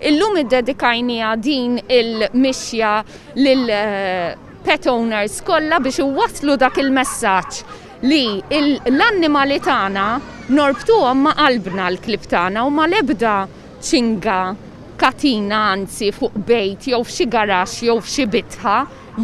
Illum iddedikajnija din il-mixja lil pet owners kollha biex iwasslu dak il-messaġġ li l-annimali tagħna norbtuhom ma' qalbna l-klib tagħna u ma' l-ebda ċinga katina anzi fuq bejt jew f'xi garax jew f'xi bitħa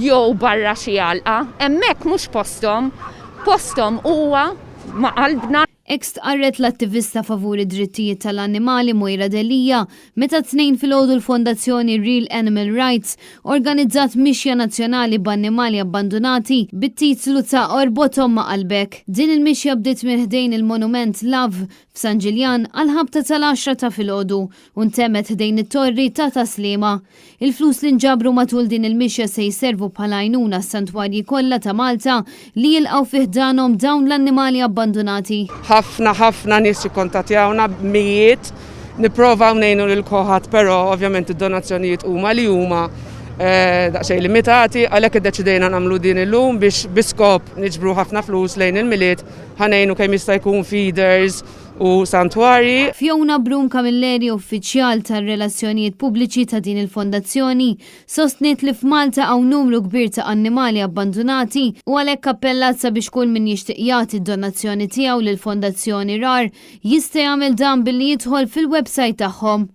jew barra xi għalqa. Hemmhekk mhux posthom huwa ma' qalbna. Ekst qarret l-attivista favuri drittijiet tal-annimali Mojra Delija meta tnejn filgħodu l-Fondazzjoni Real Animal Rights organizzat mixja nazzjonali b'annimali abbandonati bit-titlu ta' Orbothom ma' qalbek. Din il-mixja bdiet minn ħdejn il-Monument Love f'San Ġiljan għal-ħabta tal-10 ta' filgħodu u ntemet ħdejn it-torri ta' Taslima. Il-flus li nġabru matul din il-mixja se jservu bħala għajnuna s-santwarji kollha ta' Malta li jilqgħu fih danhom dawn l-annimali abbandonati. ħafna nies jikkontattjawna mijiet, nipprovaw ngħinu lil kulħadd, però ovvjament id-donazzjonijiet huma li huma daqsxejn limitati, għalhekk iddeċidejna nagħmlu din illum biex biskop niġbru ħafna flus lejn il-miliet ħanejnu kemm jista' jkun feeders u santwari. Fiona Brum Kamilleri, uffiċjal tar-relazzjonijiet pubbliċi ta' din il-fondazzjoni, sostniet li f'Malta hawn numru kbir ta' annimali abbandonati u għalhekk appellat sabiex kull min jixtieq jagħti d-donazzjoni tiegħu lill-Fondazzjoni RAR jista' jagħmel dan billi jidħol fil-website tagħhom.